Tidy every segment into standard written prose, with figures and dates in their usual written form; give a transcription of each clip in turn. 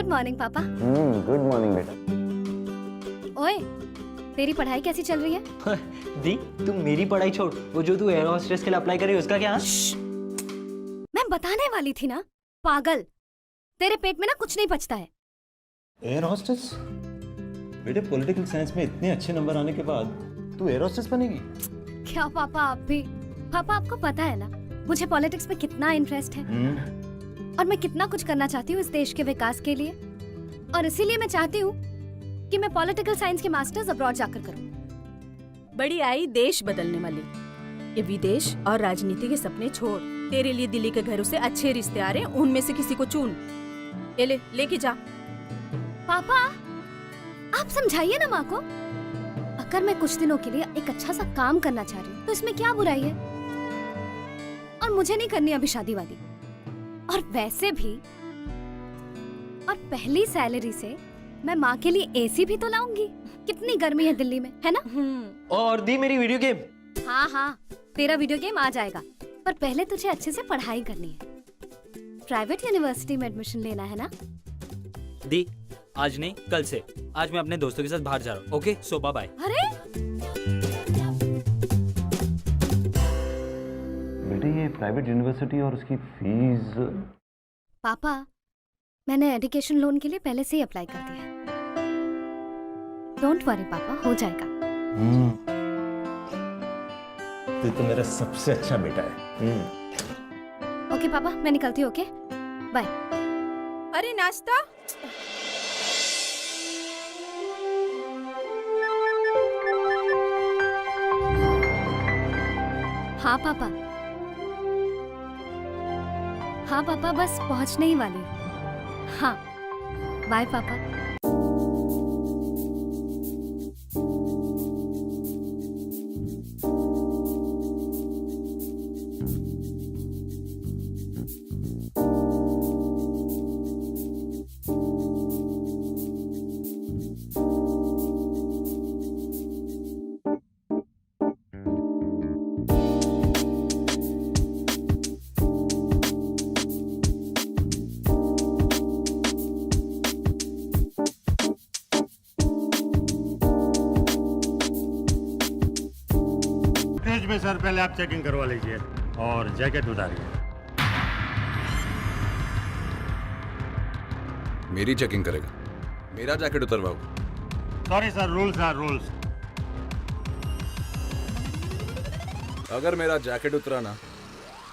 Good morning पापा। Good morning बेटा। ओए, तेरी पढ़ाई कैसी चल रही है? दी, तू मेरी पढ़ाई छोड़, वो जो तू एयर होस्टेस के लिए अप्लाई कर रही है उसका क्या? मैं बताने वाली थी ना, पागल। तेरे पेट में ना कुछ नहीं पचता है। Air hostess? बेटे पॉलिटिकल साइंस में इतने अच्छे नंबर आने के बाद तू एयर हॉस्टेस बनेगी? क्या पापा आप भी? पापा आपको पता है ना मुझे पॉलिटिक्स में कितना इंटरेस्ट है और मैं कितना कुछ करना चाहती हूँ इस देश के विकास के लिए, और इसीलिए मैं चाहती हूँ कि मैं पॉलिटिकल साइंस के मास्टर्स अब्रॉड जाकर करूँ। बड़ी आई देश बदलने वाली। ये विदेश और राजनीति के सपने छोड़, तेरे लिए दिल्ली के घरों से अच्छे रिश्ते आ रहे हैं, उनमें से किसी को चुन। ये ले, लेके जा। पापा आप समझाइए ना माँ को। अगर मैं कुछ दिनों के लिए एक अच्छा सा काम करना चाह रही हूँ तो इसमें क्या बुराई है? और मुझे नहीं करनी अभी शादी वादी। और वैसे भी और पहली सैलरी से मैं माँ के लिए एसी भी तो लाऊंगी। कितनी गर्मी है दिल्ली में, है ना? और दी मेरी वीडियो गेम। हाँ हाँ, तेरा वीडियो गेम आ जाएगा, पर पहले तुझे अच्छे से पढ़ाई करनी है। प्राइवेट यूनिवर्सिटी में एडमिशन लेना है ना? दी, आज नहीं कल से। आज मैं अपने दोस्तों के साथ बाहर जा रहा हूँ। ओके, सो बाय बाय। अरे बेटे ये प्राइवेट यूनिवर्सिटी और उसकी फीस? पापा, मैंने एजुकेशन लोन के लिए पहले से ही अप्लाई कर दिया है। डोंट वरी पापा, हो जाएगा। तू तो मेरा सबसे अच्छा बेटा है। ओके पापा, मैं निकलती हूँ। Okay bye. अरे नाश्ता। हाँ पापा, हाँ पापा, बस पहुँचने ही वाली हूँ। हाँ बाय पापा। में सर पहले आप चेकिंग करवा लीजिए और जैकेट उतारिए। मेरी चेकिंग करेगा? मेरा जैकेट उतरवाओ? Sorry sir, rules are rules. अगर मेरा जैकेट उतरा ना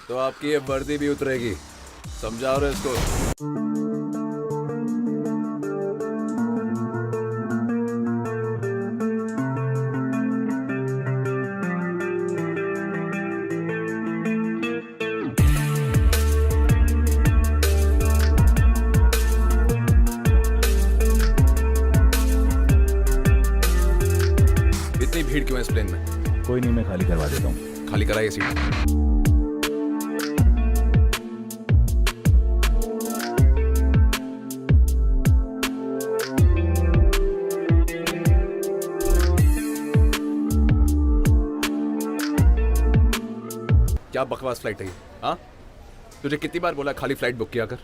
तो आपकी ये वर्दी भी उतरेगी। समझाओ रे इसको। भीड़ क्यों है इस प्लेन में? कोई नहीं, मैं खाली करवा देता हूँ। खाली कराइए सीट। क्या बकवास फ्लाइट है ये? हाँ, तुझे कितनी बार बोला खाली फ्लाइट बुक किया कर?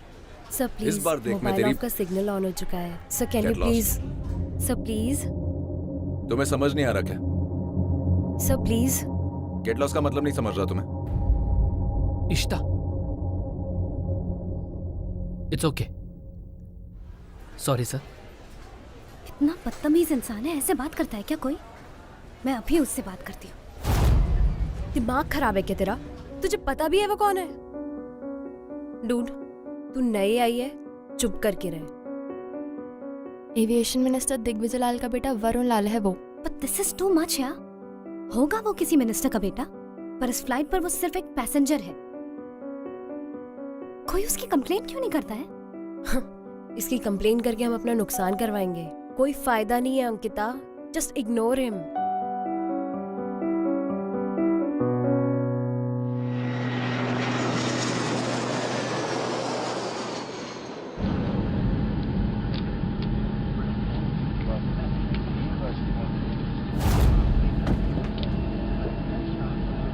सर प्लीज, इस बार देख मैं मोबाइल तेरी ऑफ का सिग्नल ऑन हो चुका है। Sir can you Get lost. Please? Sir please, तुम्हें समझ नहीं आ रहा क्या? Sir please. गेट लॉस का मतलब नहीं समझ रहा तुम्हें? इश्ता, इट्स ओके। Sorry sir. इतना बदतमीज इंसान है, ऐसे बात करता है क्या कोई? मैं अभी उससे बात करती हूँ। दिमाग खराब है क्या तेरा? तुझे पता भी है वो कौन है? डूड, तू नई आई है, चुप करके रहे। एविएशन मिनिस्टर दिग्विजय लाल का बेटा वरुण लाल है वो। But this is too much यार। होगा वो किसी मिनिस्टर का बेटा, पर इस फ्लाइट पर वो सिर्फ एक पैसेंजर है। कोई उसकी कंप्लेंट क्यों नहीं करता है? इसकी कंप्लेन करके हम अपना नुकसान करवाएंगे। कोई फायदा नहीं है Ankita, just ignore him.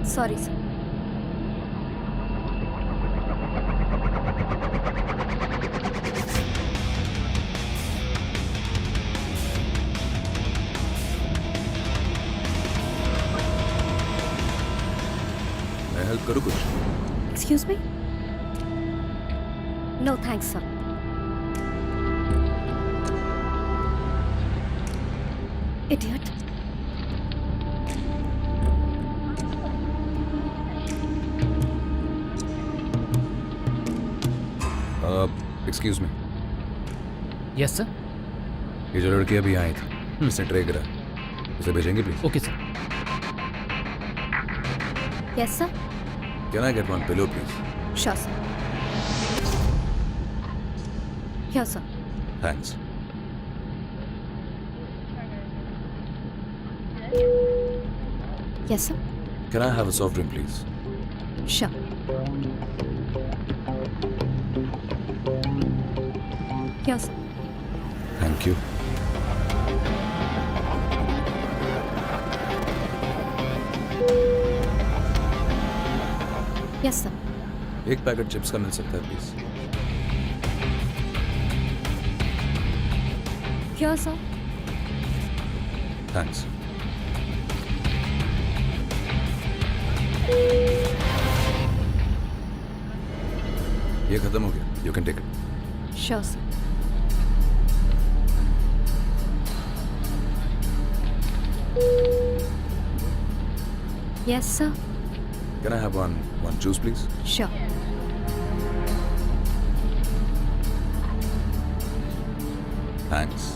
Sorry sir. करूँ कुछ? Excuse me? No thanks sir. Idiot. Excuse me, yes sir. ये जो लड़की अभी आई थी, इसने ट्रे करा, उसे भेजेंगे please? Okay sir. Yes sir. Can I get one pillow please? Sure sir. Yes sir. Thanks. Yes sir. Can I have a soft drink please? Sure. Yes sir. Thank you. Yes sir. एक packet chips का मिल सकता है please? Here, sir. Thanks. ये खत्म हो गया, you can take it. Sure, sir. Yes, sir. Can I have one juice please? Sure. Thanks.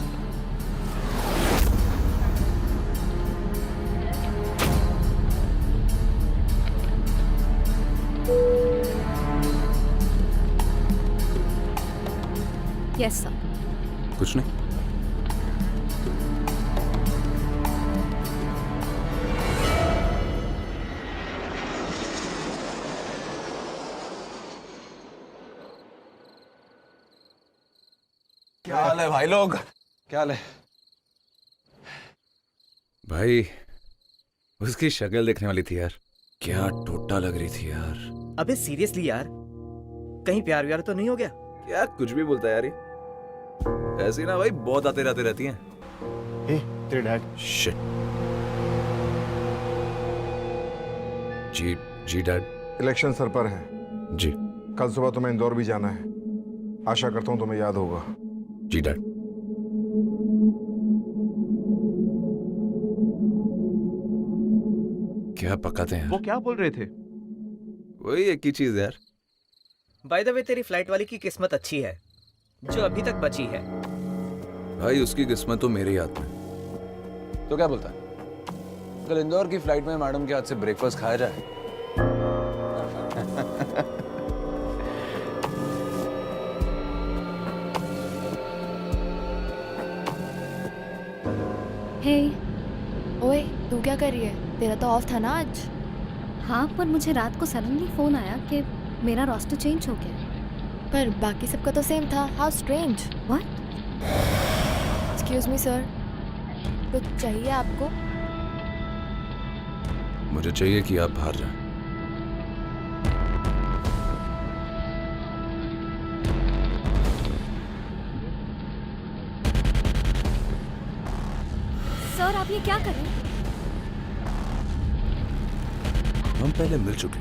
Yes, sir. कुछ नहीं। क्या हाल है भाई लोग? क्या हाल है? भाई, उसकी शक्ल देखने वाली थी यार, क्या टोटा लग रही थी यार। अबे सीरियसली यार, कहीं प्यार व्यार तो नहीं हो गया? क्या कुछ भी बोलता है यार ये। ऐसी ना भाई बहुत आते जाते रहती हैं। तेरे डैड। शिट। जी डैड। इलेक्शन सर पर है जी। कल सुबह तुम्हें इंदौर भी जाना है। आशा करता हूँ तुम्हें याद होगा। जी डैड। क्या पकाते हैं? वो क्या बोल रहे थे? वही एक ही चीज यार। बाय द वे तेरी फ्लाइट वाली की किस्मत अच्छी है जो अभी तक बची है। भाई उसकी किस्मत तो मेरे हाथ में। तो क्या बोलता है? कल इंदौर की फ्लाइट में मैडम के हाथ से ब्रेकफास्ट खाया जाए? Hey. ओए, तू क्या कर रही है? तेरा तो ऑफ था ना आज। हाँ, पर मुझे रात को सडनली फोन आया कि मेरा रोस्टर चेंज हो गया। पर बाकी सबका तो सेम था। How strange. What? Excuse me sir, कुछ चाहिए आपको? मुझे चाहिए कि आप बाहर जाएं। सर, आप ये क्या कर रहे हैं? हम पहले मिल चुके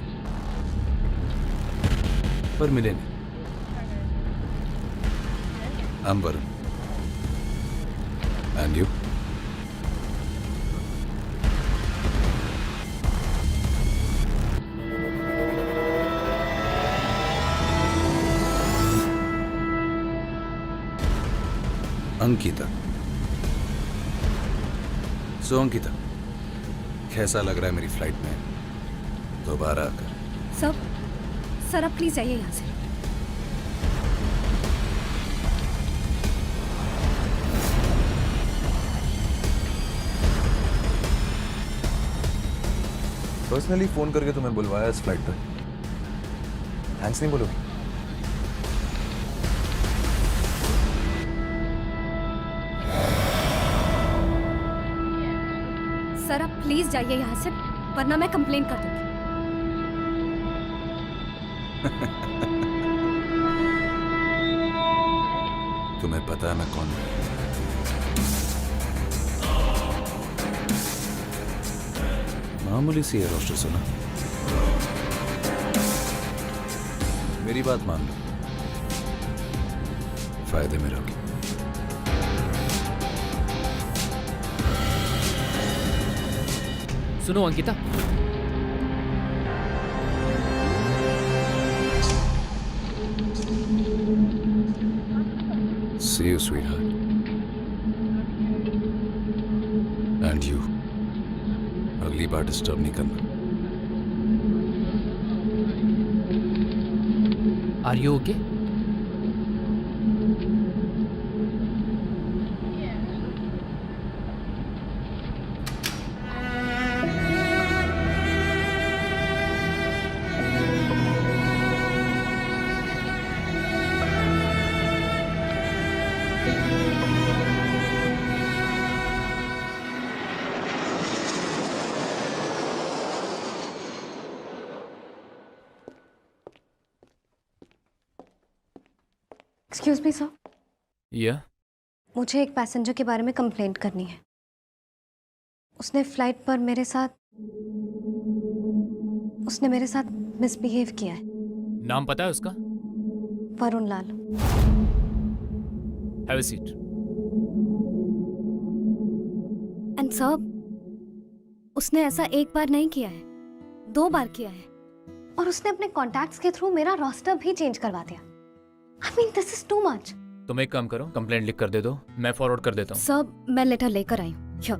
पर मिले नहीं। I'm Varun. And you? Ankita. सो अंकिता, कैसा लग रहा है मेरी फ्लाइट में दोबारा आकर? सर आप प्लीज जाइए यहाँ से। पर्सनली फोन करके तुम्हें बुलवाया इस फ्लाइट पर। थैंक्स नहीं बोलोगे? सर आप प्लीज जाइए यहाँ से, वरना मैं कंप्लेन कर दूंगी। तुम्हें पता है मैं कौन हूं? मामूली सी एयर होस्टेस हो ना? मेरी बात मान लो, फायदे में रहोगी। सुनो Ankita, See you, sweetheart. And you. अगली बार डिस्टर्ब नहीं करना। Are you okay? Excuse me sir, या मुझे एक पैसेंजर के बारे में कंप्लेंट करनी है। उसने फ्लाइट पर मेरे साथ मिसबिहेव किया है। नाम पता है उसका? Varun Lal. Have a seat. And sir, उसने ऐसा एक बार नहीं किया है, 2 बार किया है, और उसने अपने कॉन्टैक्ट्स के थ्रू मेरा रोस्टर भी चेंज करवा दिया। I mean, this is too much. तुम एक काम करो, कंप्लेंट लिख कर दे दो, मैं फॉरवर्ड कर देता हूँ। सर, मैं लेटर लेकर आई हूँ। Here.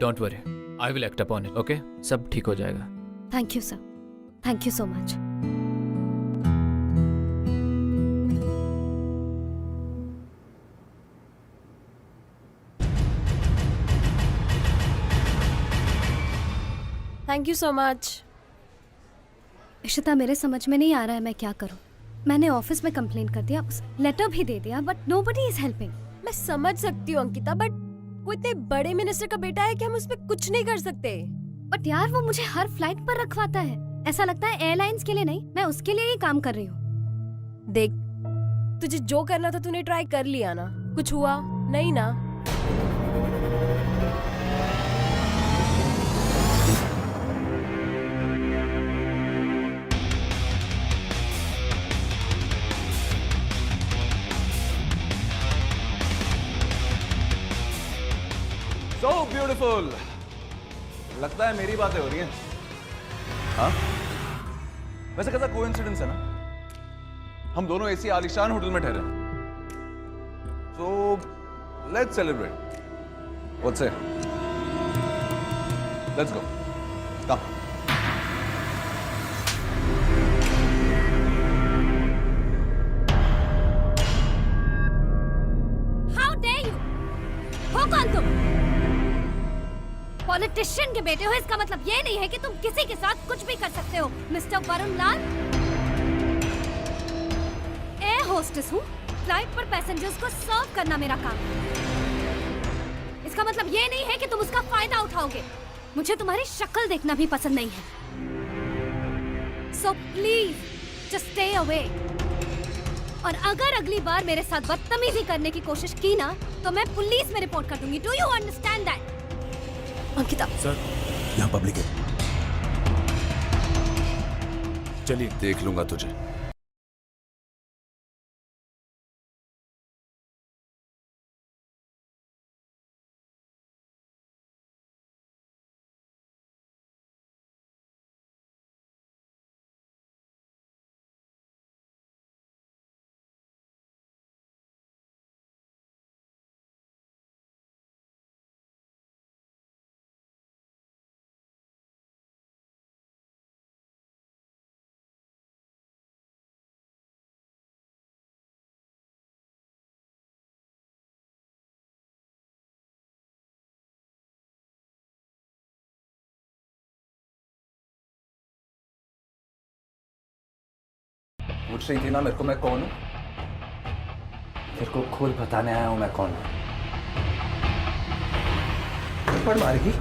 Don't worry, I will act upon it, okay? सब ठीक हो जाएगा। Thank you, sir. Thank you so much. Thank you so much. Ishita, मेरे समझ में नहीं आ रहा है मैं क्या करूं। मैंने ऑफिस में कंप्लेंट कर दिया, लेटर भी दे दिया, बट नोबडी इज हेल्पिंग। मैं समझ सकती हूँ अंकिता, बट वो इतने बड़े मिनिस्टर का बेटा है कि हम उसमें कुछ नहीं कर सकते। बट यार, वो मुझे हर फ्लाइट पर रखवाता है। ऐसा लगता है एयरलाइंस के लिए नहीं, मैं उसके लिए ही काम कर रही हूँ। देख, तुझे जो करना था तूने ट्राई कर लिया ना, कुछ हुआ नहीं ना। So beautiful. लगता है मेरी बातें हो रही हैं। हाँ? वैसे कैसा कोइंसिडेंस है ना? हम दोनों ऐसी आलीशान होटल में ठहरे। So let's celebrate. What's it? Let's go. Come. How dare you? हो कौन तुम? पॉलिटिशियन के बेटे हो, इसका मतलब ये नहीं है कि तुम किसी के साथ कुछ भी कर सकते हो। मिस्टर वरुण लाल, एयर होस्टेस हूँ, फ्लाइट पर पैसेंजर्स को सर्व करना मेरा काम है। इसका मतलब ये नहीं है कि तुम उसका फायदा उठाओगे। मुझे तुम्हारी शक्ल देखना भी पसंद नहीं है। So please just stay away. और अगर अगली बार मेरे साथ बदतमीजी करने की कोशिश की ना, तो मैं पुलिस में रिपोर्ट कर दूंगी। Do you understand that? Ankita sir, यहाँ पब्लिक है। चलिए, देख लूंगा तुझे। पूछ रही थी ना मेरे को मैं कौन हूँ? तेरे को खुद बताने आया हूँ मैं कौन हूँ। थप्पड़ मारेगी?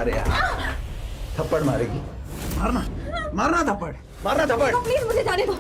अरे यार, थप्पड़ मारेगी? मारना, मारना थप्पड़, मारना थप्पड़। प्लीज मुझे जाने दो।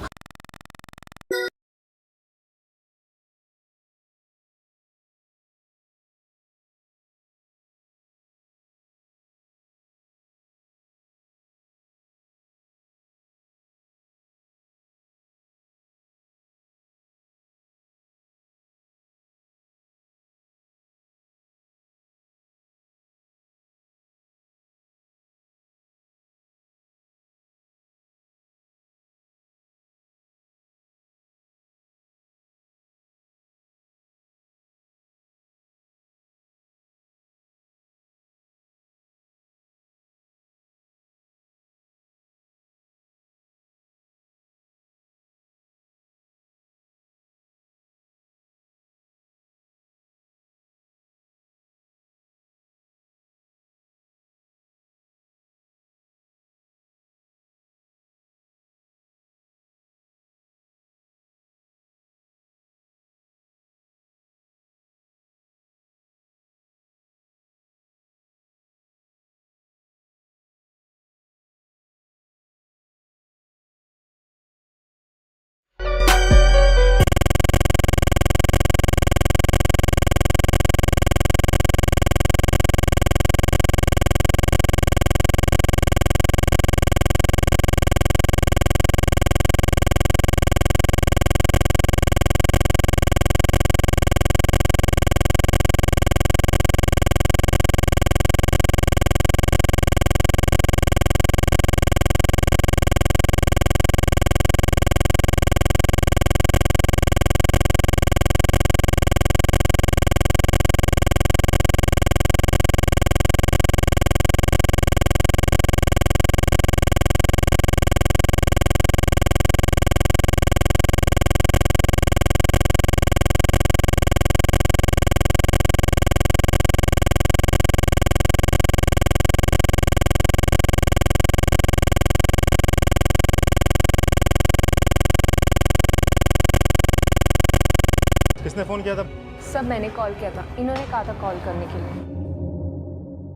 किसने फ़ोन किया था? सब मैंने कॉल किया था, इन्होंने कहा था कॉल करने के लिए।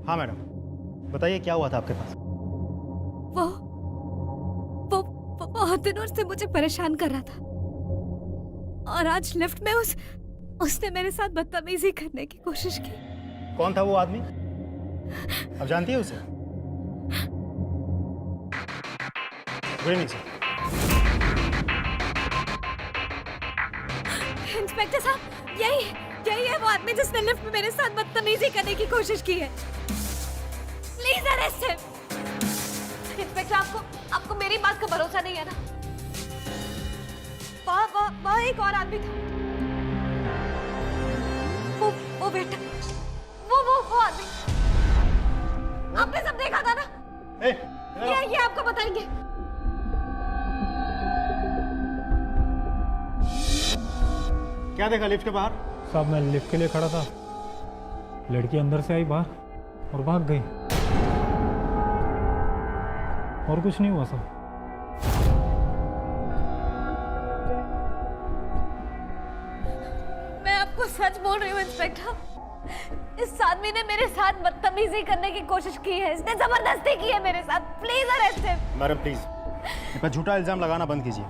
हाँ मैडम, बताइए क्या हुआ था आपके पास? वो बहुत दिनों से मुझे परेशान कर रहा था और आज लिफ्ट में उसने मेरे साथ बदतमीजी करने की कोशिश की। कौन था वो आदमी? आप जानती है उसे? Good evening sir. इंस्पेक्टर साहब, यही है वो आदमी जिसने लिफ्ट में मेरे साथ बदतमीजी करने की कोशिश की है। Please arrest him. इंस्पेक्टर, आपको मेरी बात का भरोसा नहीं है ना? वहाँ एक और आदमी था। वो बेटा, वो आदमी, आपने सब देखा था ना? ये आपको बताएंगे। क्या देखा लिफ्ट के बाहर? साहब मैं लिफ्ट के लिए खड़ा था, लड़की अंदर से आई बाहर और भाग गई, और कुछ नहीं हुआ साहब। मैं आपको सच बोल रही हूँ इंस्पेक्टर, इस आदमी ने मेरे साथ बदतमीजी करने की कोशिश की है, इसने जबरदस्ती की है मेरे साथ। Please arrest him. Madam please, इस पर झूठा इल्जाम लगाना बंद कीजिए।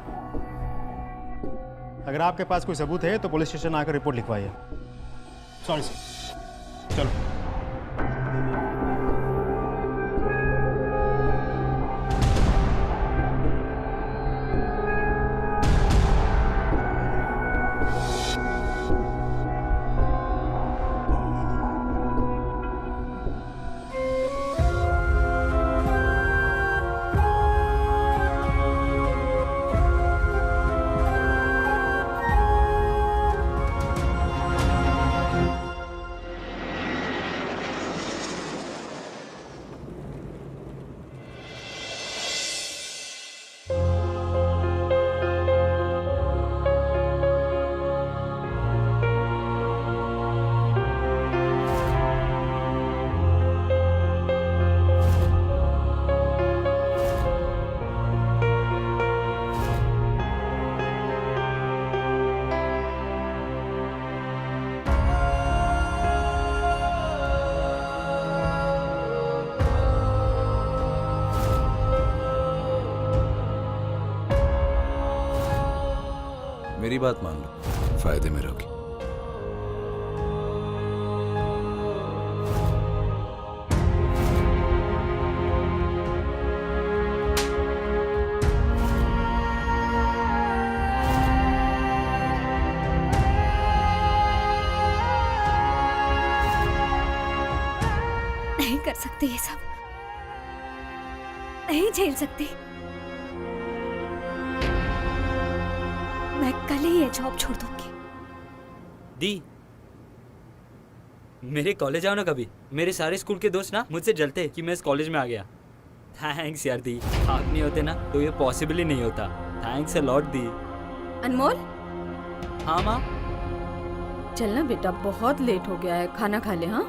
अगर आपके पास कोई सबूत है तो पुलिस स्टेशन आकर रिपोर्ट लिखवाइए। सॉरी सर, चलो। मेरी बात मान लो, फायदे में रहोगी। नहीं कर सकती ये सब, नहीं झेल सकती। मैं कल ही ये जॉब छोड़ दूंगी। दी, मेरे कॉलेज आओ ना कभी। मेरे सारे स्कूल के दोस्त ना मुझसे जलते कि मैं इस कॉलेज में आ गया। थैंक्स यार दी, आप नहीं होते ना तो ये पॉसिबल ही नहीं होता। थैंक्स अ लॉट दी। अनमोल, हाँ माँ। चलना बेटा, बहुत लेट हो गया है, खाना खा ले। हाँ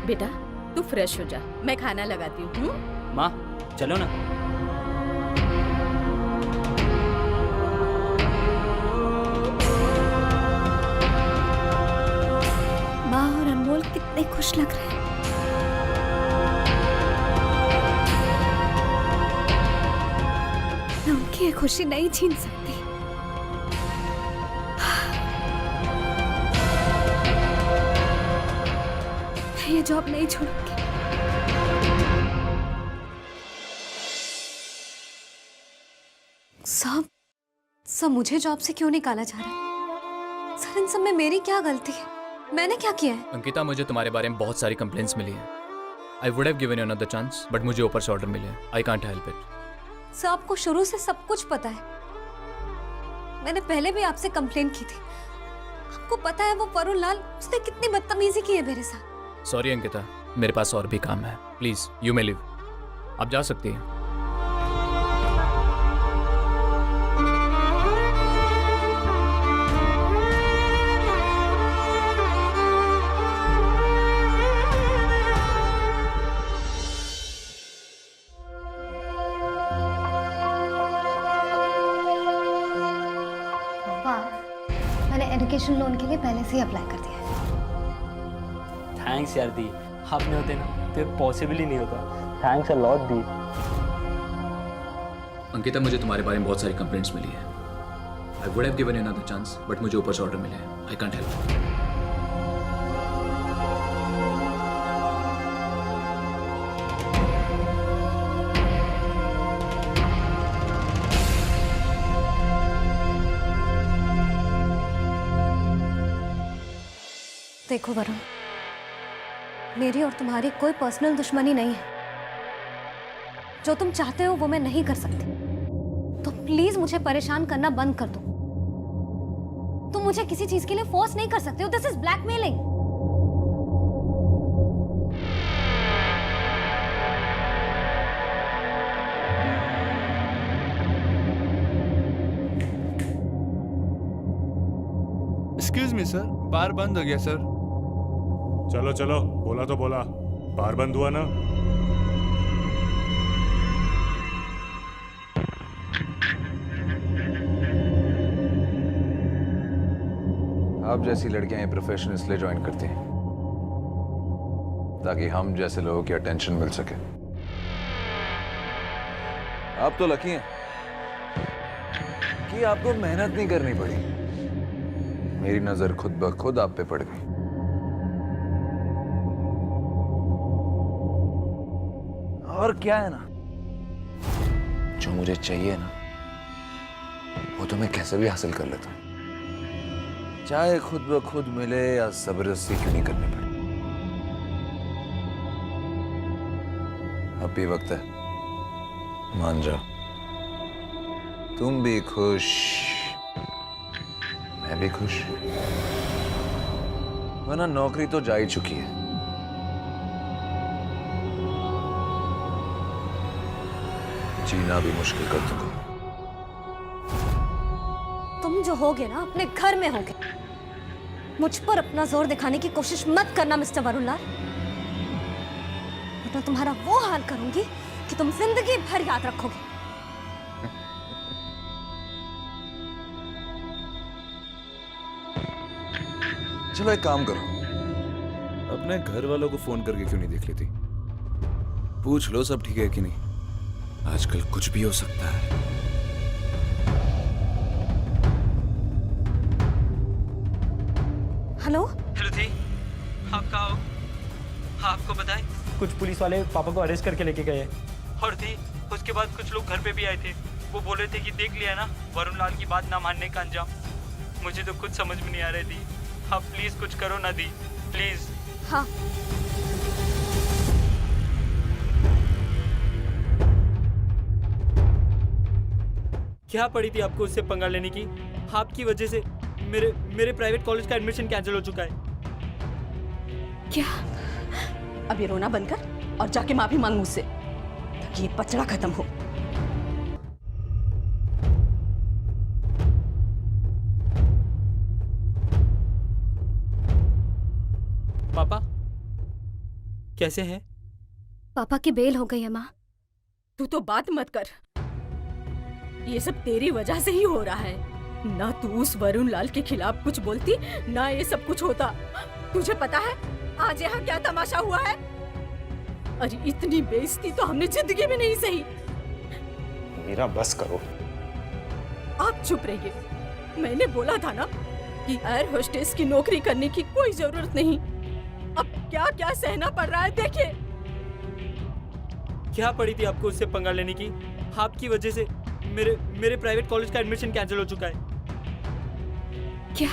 बेटा, तू फ्रेश हो जा, मैं खाना लगाती हूँ। माँ चलो ना। माँ और अनमोल कितने खुश लग रहे हैं। मैं उनकी ये खुशी नहीं छीन सकती। मैं ये जॉब नहीं छोड़ूंगी। सब मुझे जॉब से क्यों निकाला जा रहा है? सर, इन सब में मेरी क्या गलती है? मैंने क्या किया है? अंकिता, मुझे तुम्हारे बारे में बहुत सारी कंप्लेंट्स मिली है। I would have given you another chance, but मुझे ऊपर से ऑर्डर मिले हैं। I can't help it. Sir, आपको शुरू से सब कुछ पता है। मैंने पहले भी आपसे कंप्लेन की थी। आपको पता है वो वरुण लाल, उसने कितनी बदतमीजी की है मेरे साथ। सॉरी अंकिता, मेरे पास और भी काम है। Please you may live. आप जा सकती हैं। एजुकेशन लोन के लिए पहले से ही अप्लाई कर दिया है। थैंक्स यार दी, आप नहीं होते ना तो ये पॉसिबल ही नहीं होता। थैंक्स अ लॉट दी। अंकिता, मुझे तुम्हारे बारे में बहुत सारी कंप्लेंट्स मिली है। I would have given you another chance, but मुझे ऊपर से ऑर्डर मिले हैं। I can't help. देखो वरुण, मेरी और तुम्हारी कोई पर्सनल दुश्मनी नहीं है। जो तुम चाहते हो वो मैं नहीं कर सकती, तो प्लीज मुझे परेशान करना बंद कर दो। तुम मुझे किसी चीज के लिए फोर्स नहीं कर सकते हो। This is blackmailing. Excuse me sir, bar बंद हो गया सर। चलो चलो, बोला तो बोला, बार बंद हुआ ना। आप जैसी लड़कियां ये प्रोफेशन इसलिए ज्वाइन करती हैं ताकि हम जैसे लोगों की अटेंशन मिल सके। आप तो लकी हैं कि आपको मेहनत नहीं करनी पड़ी। मेरी नजर खुद ब खुद आप पे पड़ गई। और क्या है ना, जो मुझे चाहिए ना वो तो मैं कैसे भी हासिल कर लेता हूं, चाहे खुद ब खुद मिले या जबरदस्ती क्यों नहीं करनी पड़े। अब भी वक्त है, मान जाओ। तुम भी खुश, मैं भी खुश, वरना नौकरी तो जा ही चुकी है। जीना भी मुश्किल कर दूंगा। तुम जो होगे ना अपने घर में होगे। मुझ पर अपना जोर दिखाने की कोशिश मत करना मिस्टर वरुणलाल, वरना तुम्हारा वो हाल करूंगी कि तुम जिंदगी भर याद रखोगे। चलो एक काम करो, अपने घर वालों को फोन करके क्यों नहीं देख लेती? पूछ लो सब ठीक है कि नहीं। आजकल कुछ भी हो सकता है। हेलो हेलो दी, आप कहाँ हो? आपको पता है कुछ पुलिस वाले पापा को अरेस्ट करके लेके गए। और दी, उसके बाद कुछ लोग घर पे भी आए थे। वो बोल रहे थे कि देख लिया ना, वरुण लाल की बात ना मानने का अंजाम। मुझे तो कुछ समझ में नहीं आ रही थी। आप प्लीज कुछ करो ना दी, प्लीज। हाँ, क्या पड़ी थी आपको उससे पंगा लेने की? आपकी वजह से मेरे प्राइवेट कॉलेज का एडमिशन कैंसिल हो चुका है। क्या? अब ये रोना बंद कर और जाके माफी मांग मुझसे, ताकि ये पचड़ा खत्म हो। पापा कैसे हैं? पापा की बेल हो गई है माँ। तू तो बात मत कर, ये सब तेरी वजह से ही हो रहा है। ना तू उस वरुण लाल के खिलाफ कुछ बोलती, ना ये सब कुछ होता। तुझे पता है आज यहाँ क्या तमाशा हुआ है? अरे इतनी बेइज्जती तो हमने जिंदगी में नहीं सही। मीरा बस करो। आप चुप रहिए। मैंने बोला था ना कि एयर होस्टेस की नौकरी करने की कोई जरूरत नहीं। अब क्या क्या सहना पड़ रहा है देखिए। क्या पड़ी थी आपको उससे पंगा लेने की? आपकी वजह से मेरे प्राइवेट कॉलेज का एडमिशन कैंसिल हो चुका है। क्या?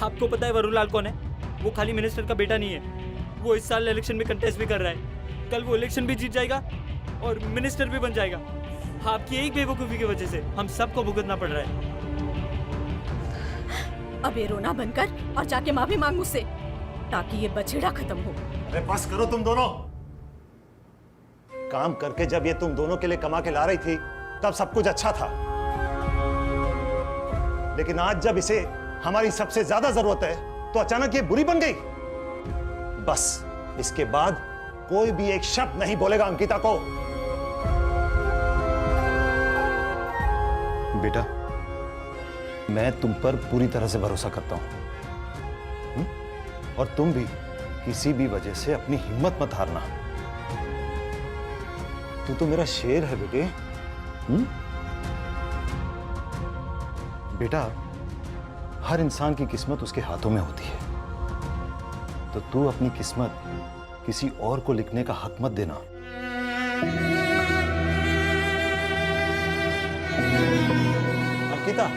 आपको पता है वरुण लाल कौन है? वो खाली मिनिस्टर का बेटा नहीं है, वो इस साल इलेक्शन में कंटेस्ट भी कर रहा है। कल वो इलेक्शन भी जीत जाएगा और मिनिस्टर भी बन जाएगा। आपकी एक बेवकूफी की वजह से हम सबको भुगतना पड़ रहा है। अब ये रोना बंद कर और जाके माफी मांग मुझसे, ताकि ये बछड़ा खत्म हो। अरे बस करो तुम दोनों। काम करके जब ये तुम दोनों के लिए कमा के ला रही थी तब सब कुछ अच्छा था, लेकिन आज जब इसे हमारी सबसे ज्यादा जरूरत है तो अचानक ये बुरी बन गई। बस इसके बाद कोई भी एक शब्द नहीं बोलेगा अंकिता को। बेटा मैं तुम पर पूरी तरह से भरोसा करता हूं। और तुम भी किसी भी वजह से अपनी हिम्मत मत हारना। तू तो मेरा शेर है बेटे। बेटा, हर इंसान की किस्मत उसके हाथों में होती है, तो तू अपनी किस्मत किसी और को लिखने का हक मत देना। अंकिता,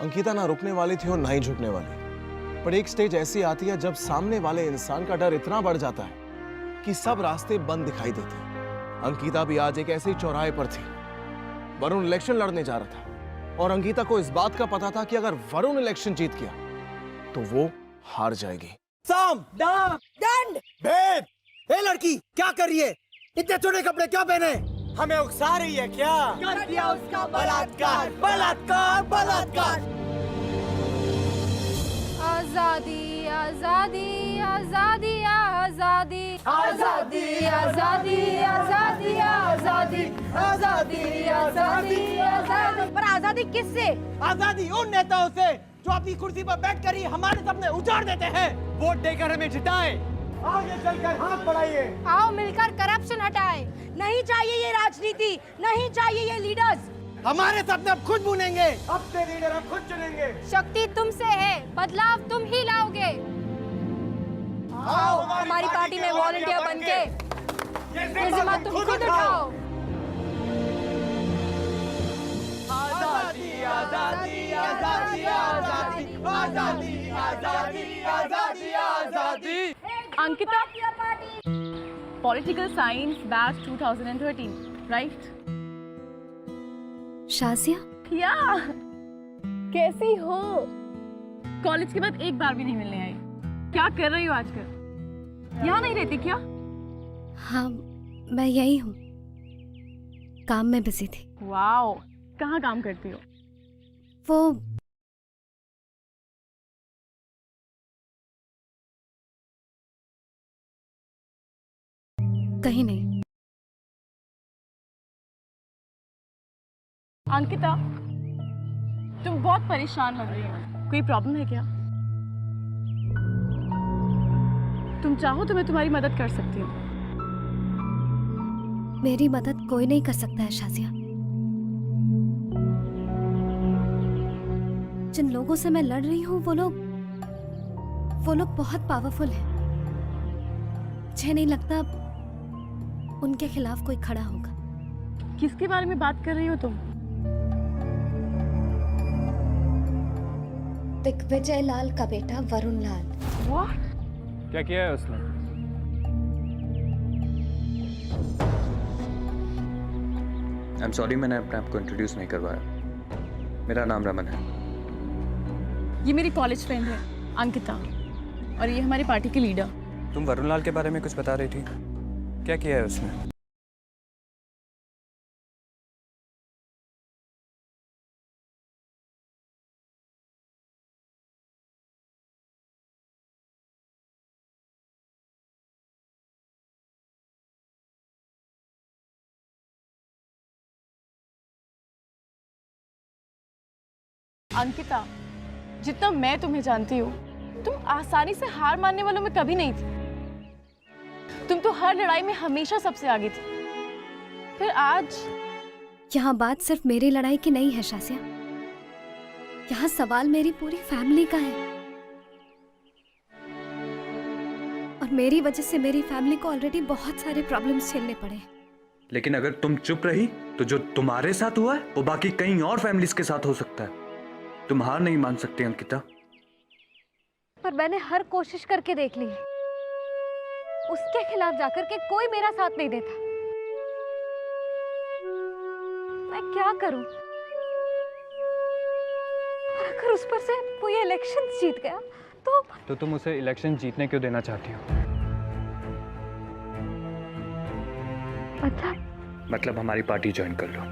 अंकिता ना रुकने वाली थी और ना ही झुकने वाली, पर एक स्टेज ऐसी आती है जब सामने वाले इंसान का डर इतना बढ़ जाता है कि सब रास्ते बंद दिखाई देते हैं। अंकिता भी आज एक ऐसे चौराहे पर थी। वरुण इलेक्शन लड़ने जा रहा था और अंकिता को इस बात का पता था कि अगर वरुण इलेक्शन जीत गया तो वो हार जाएगी। ए लड़की, क्या कर रही है? इतने छोटे कपड़े क्यों पहने? हमें उकसा रही है क्या? कर दिया उसका बलात्कार, बलात्कार, बलात्कार। आजादी आजादी आजादी आजादी आजादी आजादी आजादी आजादी आजादी आजादी आजादी। पर आजादी किससे? आजादी उन नेताओं से जो अपनी कुर्सी पर बैठकर ही हमारे सपने उजाड़ देते हैं। वोट देकर हमें जिताए, आगे चलकर हाथ बढ़ाइए। आओ मिलकर करप्शन हटाए। नहीं चाहिए ये राजनीति, नहीं चाहिए ये लीडर्स। हमारे सपने अब खुद बुनेंगे, अपने लीडर हम खुद चुनेंगे। शक्ति तुमसे है, बदलाव तुम ही लाओगे। आओ हमारी पार्टी में वॉलंटियर बनके ये जिम्मा तुम खुद उठाओ। आजादी आजादी आजादी आजादी आजादी आजादी आजादी आजादी। Ankita, political science batch 2013, right? Shazia, या कैसी हो? कॉलेज के बाद एक बार भी नहीं मिलने आई। क्या कर रही हो आजकल? यहाँ नहीं रहती क्या? हाँ, मैं यही हूँ, काम में बिजी थी। वाओ, कहाँ काम करती हो? वो कहीं नहीं। अंकिता, तुम बहुत परेशान लग रही हो। कोई प्रॉब्लम है क्या? तुम चाहो तो मैं तुम्हारी मदद कर सकती हूँ। मेरी मदद कोई नहीं कर सकता है शाजिया। जिन लोगों से मैं लड़ रही हूँ वो लोग बहुत पावरफुल हैं। मुझे नहीं लगता उनके खिलाफ कोई खड़ा होगा। किसके बारे में बात कर रही हो तुम? दिग्विजय लाल का बेटा वरुण लाल। What? क्या किया है उसने? आई एम सॉरी, मैंने अपने आप को इंट्रोड्यूस नहीं करवाया। मेरा नाम रमन है। ये मेरी कॉलेज फ्रेंड है अंकिता, और ये हमारी पार्टी की लीडर। तुम वरुण लाल के बारे में कुछ बता रही थी, क्या किया है उसने? अंकिता, जितना मैं तुम्हें जानती हूँ, तुम आसानी से हार मानने वालों में कभी नहीं थी। तुम तो हर लड़ाई में हमेशा सबसे आगे थी। फिर आज यहाँ बात सिर्फ मेरी लड़ाई की नहीं है शाजिया। यहाँ सवाल मेरी पूरी फैमिली का है, और मेरी वजह से मेरी फैमिली को ऑलरेडी बहुत सारे प्रॉब्लम्स झेलने पड़े। लेकिन अगर तुम चुप रही तो जो तुम्हारे साथ हुआ है वो बाकी कई और फैमिलीज के साथ हो सकता है। तुम हार नहीं मान सकती अंकिता। पर मैंने हर कोशिश करके देख ली, उसके खिलाफ जाकर के कोई मेरा साथ नहीं देता। मैं क्या करूं? अगर उस पर से वो ये इलेक्शन जीत गया तो तुम उसे इलेक्शन जीतने क्यों देना चाहती हो? अच्छा, मतलब हमारी पार्टी ज्वाइन कर लो।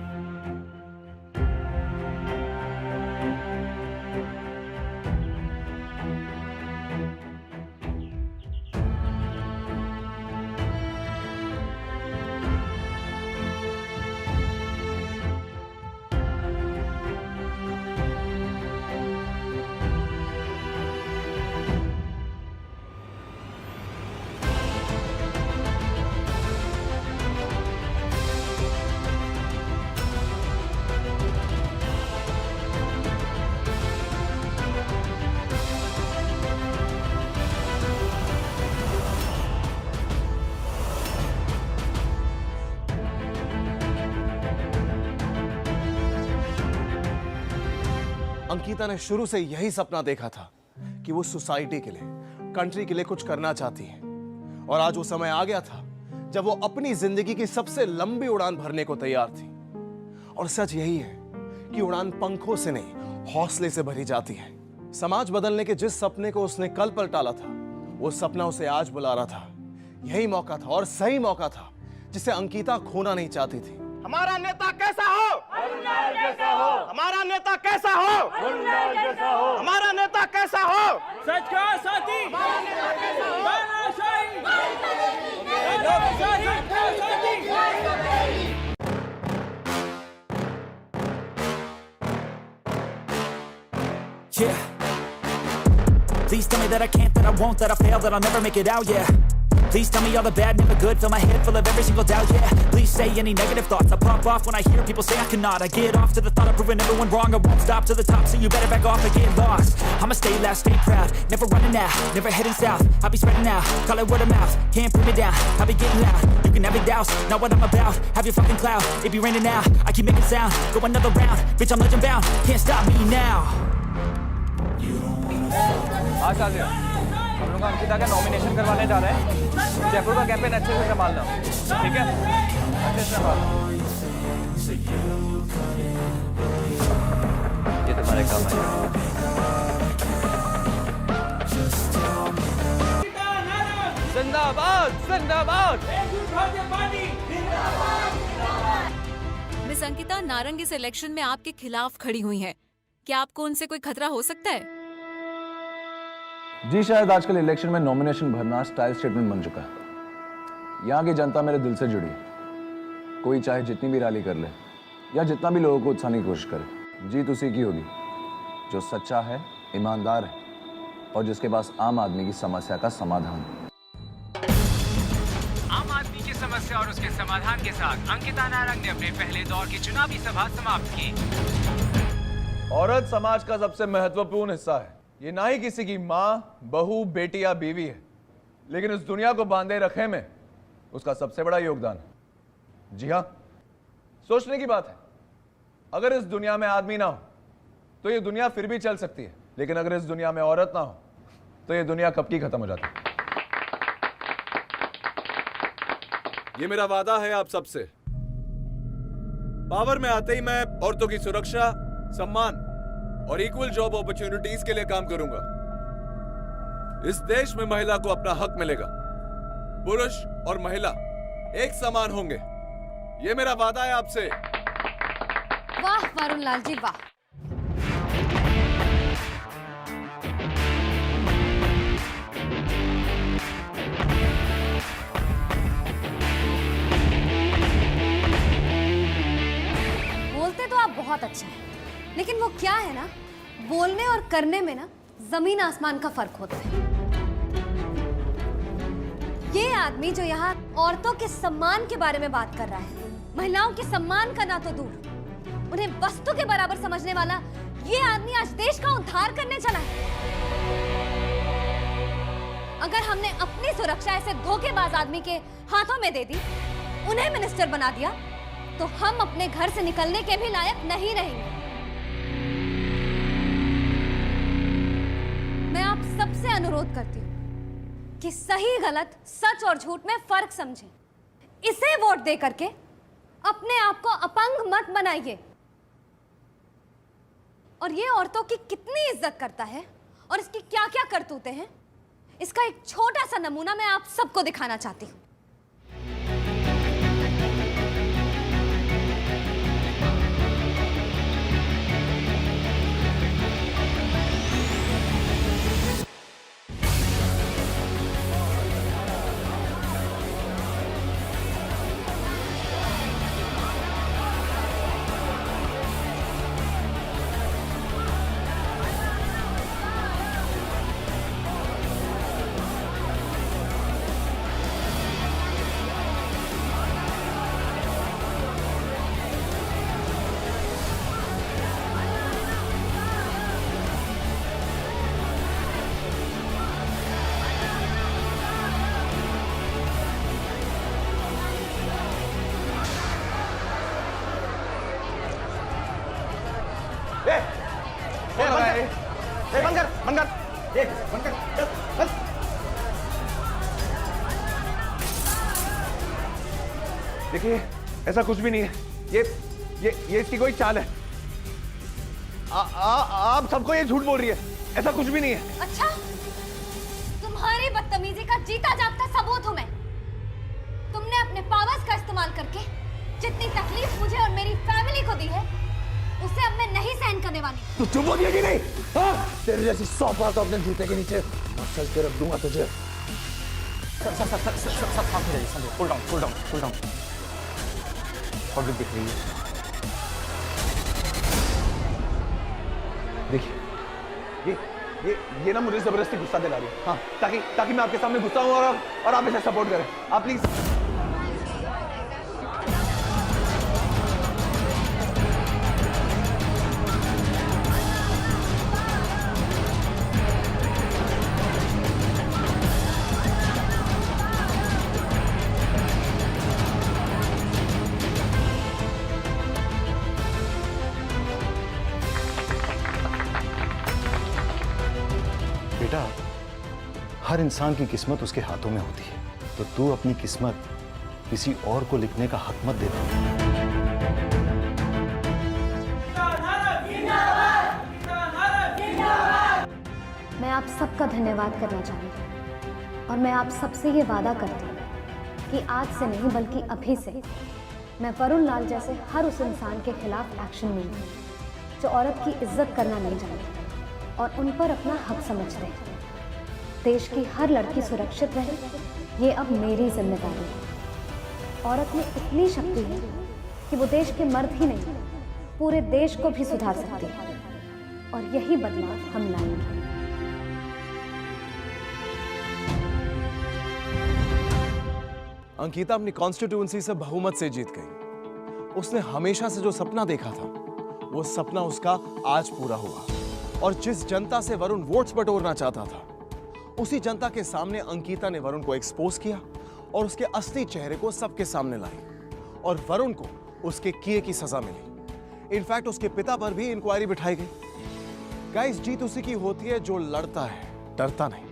अंकिता ने शुरू से यही सपना देखा था कि वो सोसाइटी के लिए, कंट्री के लिए कुछ करना चाहती है। और आज वो समय आ गया था जब वो अपनी जिंदगी की सबसे लंबी उड़ान भरने को तैयार थी। और सच यही है कि उड़ान पंखों से नहीं, हौसले से भरी जाती है। समाज बदलने के जिस सपने को उसने कल पर टाला था, वो सपना उसे आज बुला रहा था। यही मौका था और सही मौका था जिसे अंकिता खोना नहीं चाहती थी। हमारा नेता कैसा हो? जैसा हो। हमारा नेता कैसा हो? जैसा हो। हमारा नेता कैसा हो? सच का साथी। हमारा नेता कैसा हो? तानाशाही। तानाशाही का साथी। Yeah. Please tell me that I can't, that I won't, that I fail, that I'll never make it out, yeah. Please tell me all the bad, never good, fill my head full of every single doubt, yeah. Please say any negative thoughts, I pop off when I hear people say I cannot. I get off to the thought of proving everyone wrong, I won't stop to the top, so you better back off and get lost. I'ma stay loud, stay proud, never running out, never heading south. I'll be spreading out, call it word of mouth, can't put me down, I'll be getting loud. You can have your doubts, not what I'm about, have your fucking clout. It be raining now, I keep making sound, go another round, bitch I'm legend bound, can't stop me now. आज आ गया। हम लोग अंकिता का nomination करवाने जा रहे हैं। जयपुर का कैंपेन अच्छे से संभालना, ठीक है? अच्छे से संभालना। ये तुम्हारे काम है। जिंदाबाद, जिंदाबाद। मिस अंकिता, नारंग इस इलेक्शन में आपके खिलाफ खड़ी हुई हैं। क्या आपको उनसे कोई खतरा हो सकता है? जी शायद आजकल इलेक्शन में नॉमिनेशन भरना स्टाइल स्टेटमेंट बन चुका है। यहाँ की जनता मेरे दिल से जुड़ी है। कोई चाहे जितनी भी रैली कर ले या जितना भी लोगों को उकसाने की कोशिश करे, जीत उसी की होगी जो सच्चा है, ईमानदार है और जिसके पास आम आदमी की समस्या का समाधान है। आम आदमी की समस्या और उसके समाधान के साथ अंकिता नारंग ने अपने पहले दौर की चुनावी सभा समाप्त की। औरत समाज का सबसे महत्वपूर्ण हिस्सा है। ये ना ही किसी की माँ, बहू, बेटी या बीवी है, लेकिन इस दुनिया को बांधे रखे में उसका सबसे बड़ा योगदान है। जी हाँ, सोचने की बात है, अगर इस दुनिया में आदमी ना हो तो ये दुनिया फिर भी चल सकती है, लेकिन अगर इस दुनिया में औरत ना हो तो ये दुनिया कब की खत्म हो जाती है। ये मेरा वादा है आप सबसे। पावर में आते ही मैं औरतों की सुरक्षा, सम्मान और इक्वल जॉब अपॉर्चुनिटीज के लिए काम करूंगा। इस देश में महिला को अपना हक मिलेगा। पुरुष और महिला एक समान होंगे। ये मेरा वादा है आपसे। वाह वरुण लाल जी, वाह। बोलते तो आप बहुत अच्छा है, लेकिन वो क्या है ना, बोलने और करने में ना जमीन आसमान का फर्क होता है। ये आदमी जो यहाँ औरतों के सम्मान के बारे में बात कर रहा है, महिलाओं के सम्मान का ना तो दूर, उन्हें वस्तु के बराबर समझने वाला ये आदमी आज देश का उद्धार करने चला है। अगर हमने अपनी सुरक्षा ऐसे धोखेबाज आदमी के हाथों में दे दी, उन्हें मिनिस्टर बना दिया, तो हम अपने घर से निकलने के भी लायक नहीं रहेंगे। मैं आप सबसे अनुरोध करती हूं कि सही गलत, सच और झूठ में फर्क समझें। इसे वोट दे करके अपने आप को अपंग मत बनाइए। और ये औरतों की कितनी इज्जत करता है और इसकी क्या-क्या करतूतें हैं, इसका एक छोटा सा नमूना मैं आप सबको दिखाना चाहती हूं। बंद कर बस। देखिए ऐसा कुछ भी नहीं है, ये इसकी कोई चाल है। आप सबको ये झूठ बोल रही है, ऐसा कुछ भी नहीं है। अच्छा, तुम्हारी बदतमीजी का जीता जागता सबूत हूं मैं। तुमने अपने पावर्स का इस्तेमाल करके जितनी तकलीफ मुझे और मेरी फैमिली को दी है, उसे अब मैं नहीं सहन करने वाली। तू चुप हो गया कि नहीं? हाँ? तेरे जैसी 100 बार तो अपने जूते के नीचे मसल के रख दूंगा तुझे। Cool down. पब्लिक दिख रही है। देखिए ये ना मुझे जबरदस्ती गुस्सा दिला रही है। हाँ, ताकि मैं आपके सामने गुस्सा हूँ और आप इसे सपोर्ट करें। आप प्लीज। बेटा, हर इंसान की किस्मत उसके हाथों में होती है, तो तू अपनी किस्मत किसी और को लिखने का हक मत दे दे। मैं आप सबका धन्यवाद करना चाहूँगी और मैं आप सबसे ये वादा करती हूँ कि आज से नहीं बल्कि अभी से मैं वरुण लाल जैसे हर उस इंसान के खिलाफ एक्शन लूँगी जो औरत की इज्जत करना नहीं जानती और उन पर अपना हक समझते हैं। देश की हर लड़की सुरक्षित रहे, ये अब मेरी जिम्मेदारी है। औरत में इतनी शक्ति है कि वो देश के मर्द ही नहीं, पूरे देश को भी सुधार सकती है और यही बदलाव हम लाएंगे। अंकिता अपनी कॉन्स्टिट्यूएंसी से बहुमत से जीत गई। उसने हमेशा से जो सपना देखा था, वो सपना उसका आज पूरा हुआ। और जिस जनता से वरुण वोट्स बटोरना चाहता था, उसी जनता के सामने अंकिता ने वरुण को एक्सपोज किया और उसके असली चेहरे को सबके सामने लाई और वरुण को उसके किए की सजा मिली। इनफैक्ट उसके पिता पर भी इंक्वायरी बिठाई गई। गाइस, जीत उसी की होती है जो लड़ता है, डरता नहीं।